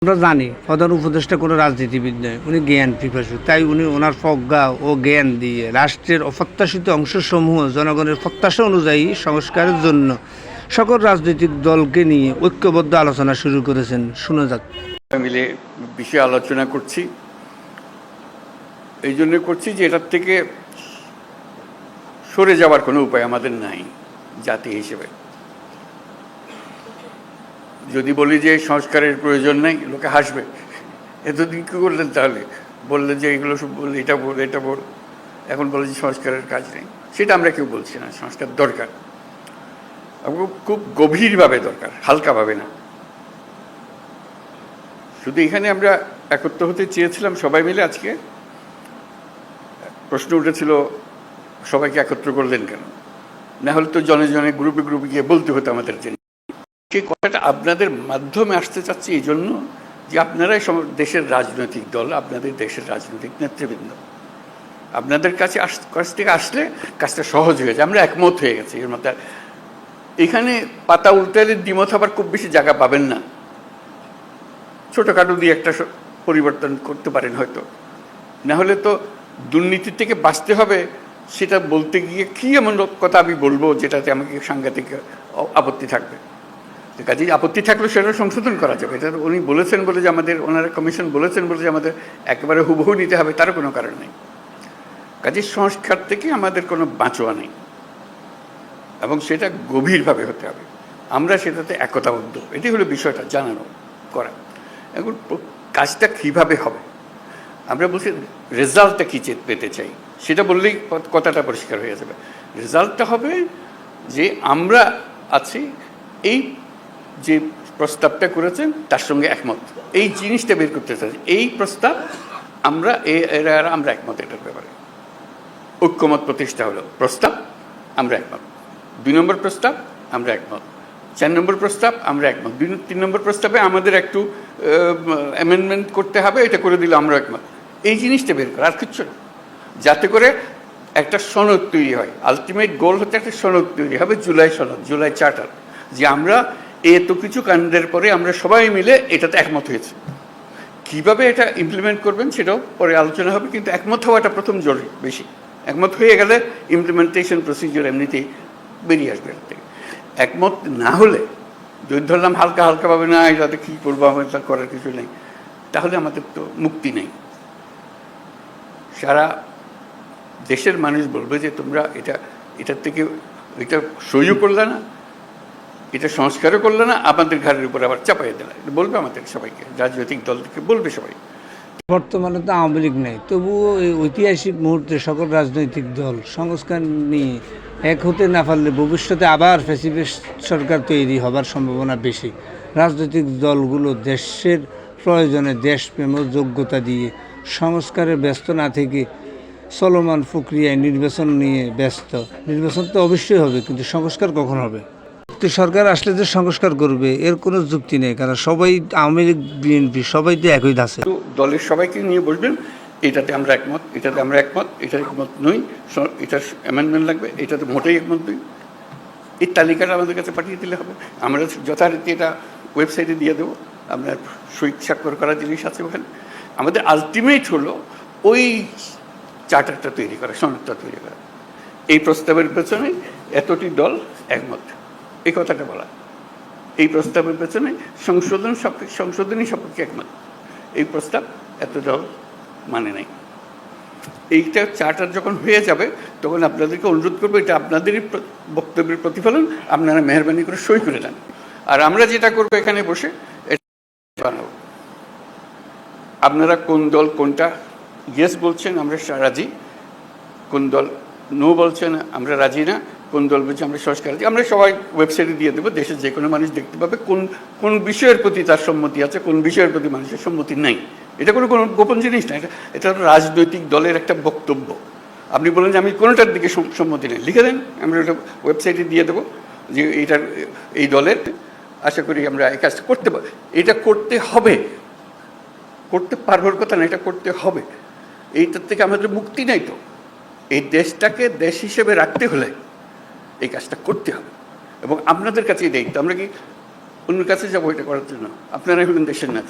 আমরা জানি প্রধান উপদেষ্টা কোনো রাজনীতিবিদ নয়, উনি জ্ঞান পিপাসু। তাই উনি ওনার প্রজ্ঞা ও জ্ঞান দিয়ে রাষ্ট্রের অপ্রত্যাশিত অংশসমূহ জনগণের প্রত্যাশা অনুযায়ী সংস্কারের জন্য সকল রাজনৈতিক দলকে নিয়ে ঐক্যবদ্ধ আলোচনা শুরু করেছেন। শোনা যাক। মিলে বিষয়ে আলোচনা করছি, এই জন্য করছি যে এটার থেকে সরে যাওয়ার কোনো উপায় আমাদের নাই জাতি হিসেবে। যদি বলি যে সংস্কারের প্রয়োজন নেই, লোকে হাসবে, এতদিন কী করলেন তাহলে? বললেন যে এগুলো সব বললে, এটা বল, এটা বল, এখন বলে যে সংস্কারের কাজ নেই। সেটা আমরা কেউ বলছি না, সংস্কার দরকার, খুব গভীরভাবে দরকার, হালকাভাবে না। শুধু এখানে আমরা একত্র হতে চেয়েছিলাম সবাই মিলে। আজকে প্রশ্ন উঠেছিল সবাইকে একত্র করলেন কেন? না হলে তো জনে জনে গ্রুপে গ্রুপে গিয়ে বলতে হতো আমাদের জন্য। সেই কথাটা আপনাদের মাধ্যমে আসতে চাচ্ছি এই জন্য যে আপনারাই দেশের রাজনৈতিক দল, আপনাদের দেশের রাজনৈতিক নেতৃবৃন্দ, আপনাদের কাছ থেকে আসলে কাজটা সহজ হয়ে যায়। আমরা একমত হয়ে গেছি এর মধ্যে। এখানে পাতা উল্টালে দ্বিমত আবার খুব বেশি জায়গা পাবেন না। ছোটোখাটো দিয়ে একটা পরিবর্তন করতে পারেন হয়তো, না হলে তো দুর্নীতির থেকে বাঁচতে হবে। সেটা বলতে গিয়ে কী এমন কথা আমি বলবো যেটাতে আমাকে সাংঘাতিক আপত্তি থাকবে। কাজেই আপত্তি থাকলে সেটা সংশোধন করা যাবে। এটা উনি বলেছেন বলে যে আমাদের, ওনারা কমিশন বলেছেন বলে যে আমাদের একেবারে হুবহু নিতে হবে তারও কোনো কারণ নেই। কাজেই সংস্কার থেকে আমাদের কোনো বাঁচোয়া নেই এবং সেটা গভীরভাবে হতে হবে। আমরা সেটাতে একতাবদ্ধ, এটাই হলো বিষয়টা জানানো করা। এখন কাজটা কীভাবে হবে? আমরা বলছি রেজাল্টটা কী পেতে চাই, সেটা বললেই কথাটা পরিষ্কার হয়ে যাবে। রেজাল্টটা হবে যে আমরা আছি, এই যে প্রস্তাবটা করেছেন তার সঙ্গে একমত, এই জিনিসটা বের করতে চাই। এই প্রস্তাব আমরা আমরা একমত, এটার ব্যাপারে ঐক্যমত প্রতিষ্ঠা হলো। প্রস্তাব আমরা একমত, 2 নম্বর প্রস্তাব আমরা একমত, 4 নম্বর প্রস্তাব আমরা একমত, 3 নম্বর প্রস্তাবে আমাদের একটু অ্যামেন্ডমেন্ট করতে হবে, এটা করে দিলে আমরা একমত। এই জিনিসটা বের করা, আর কিচ্ছু না, যাতে করে একটা সনদ তৈরি হয়। আলটিমেট গোল হচ্ছে একটা সনদ তৈরি হবে, জুলাই সনদ, জুলাই চার্টার, যে আমরা এত কিছু কাণ্ডের পরে আমরা সবাই মিলে এটাতে একমত হয়েছে। কীভাবে এটা ইমপ্লিমেন্ট করবেন সেটাও পরে আলোচনা হবে, কিন্তু একমত হওয়াটা প্রথম জরুরি বেশি। একমত হয়ে গেলে ইমপ্লিমেন্টেশন প্রসিডিওর এমনিতেই বেরিয়ে আসবে এর থেকে। একমত না হলে, যদি ধরলাম হালকা হালকাভাবে না, এটাতে কী করবো, আমাদের করার কিছু নেই, তাহলে আমাদের তো মুক্তি নেই। সারা দেশের মানুষ বলবে যে তোমরা এটার থেকে এটা সহ্য করলে না, এটা সংস্কারও করলে না, আমাদের ঘরের উপর আবার চাপাই দিলে, বলবে আমাদের সবাইকে, রাজনৈতিক দল থেকে বলবে সবাই। বর্তমানে তো আওয়ামী লীগ নেই, তবুও এই ঐতিহাসিক মুহূর্তে সকল রাজনৈতিক দল সংস্কার নিয়ে এক হতে না পারলে ভবিষ্যতে আবার ফ্যাসিস্ট সরকার তৈরি হবার সম্ভাবনা বেশি। রাজনৈতিক দলগুলো দেশের প্রয়োজনে দেশপ্রেম ও যোগ্যতা দিয়ে সংস্কারে ব্যস্ত না থেকে চলমান প্রক্রিয়ায় নির্বাচন নিয়ে ব্যস্ত। নির্বাচন তো অবশ্যই হবে, কিন্তু সংস্কার কখন হবে? সরকার আসলে যে সংস্কার করবে এর কোনো যুক্তি নেই, কারণ সবাই, আওয়ামী লীগ, বিএনপি সবাই তো একই ধাঁচে। দলের সবাইকে নিয়ে বসবেন, এটাতে আমরা একমত, এটাতে আমরা একমত, এটার একমত নই, এটার অ্যামেন্ডমেন্ট লাগবে, এটাতে মোটেই একমত নই। এই তালিকাটা আমাদের কাছে পাঠিয়ে দিলে হবে। আমরা যথারীতি এটা ওয়েবসাইটে দিয়ে দেবো। আপনার সই স্বাক্ষর করার জিনিস আছে ওখানে। আমাদের আলটিমেট হলো ওই চার্টারটা তৈরি করা, সনদটা তৈরি করা। এই প্রস্তাবের পেছনে এতটি দল একমত, এই কথাটা বলা। এই প্রস্তাবের পেছনে সংশোধনী সপক্ষে একমত, এই প্রস্তাব এত দল মানে নাই। এইটা চার্টার যখন হয়ে যাবে তখন আপনাদেরকে অনুরোধ করবো, এটা আপনাদেরই বক্তব্যের প্রতিফলন, আপনারা মেহরবানি করে সই করে দেন। আর আমরা যেটা করবো এখানে বসে এটা বানাবো। আপনারা কোন দল কোনটা ইয়েস বলছেন আমরা রাজি, কোন দল নো বলছেন আমরা রাজি না, কোন দল বলছে আমরা সংস্কার রাজি, আমরা সবাই ওয়েবসাইটে দিয়ে দেবো। দেশের যে কোনো মানুষ দেখতে পাবে কোন কোন বিষয়ের প্রতি তার সম্মতি আছে, কোন বিষয়ের প্রতি মানুষের সম্মতি নাই। এটা কোনো গোপন জিনিস না, এটা রাজনৈতিক দলের একটা বক্তব্য। আপনি বলেন যে আমি কোনোটার দিকে সম্মতি নেই, লিখে দেন, আমরা ওটা ওয়েবসাইটে দিয়ে দেবো যে এইটার এই দলের। আশা করি আমরা এই কাজটা করতে পারি। এটা করতে হবে, করতে পারবার কথা না, এটা করতে হবে। এইটার থেকে আমাদের মুক্তি নাই। তো এই দেশটাকে দেশ হিসেবে রাখতে হলে এই কাজটা করতে হবে এবং আপনাদের কাছেই দায়িত্ব। আমরা কি অন্যের কাছে যাবো এটা করার জন্য? আপনারাই হলেন দেশের নেতা।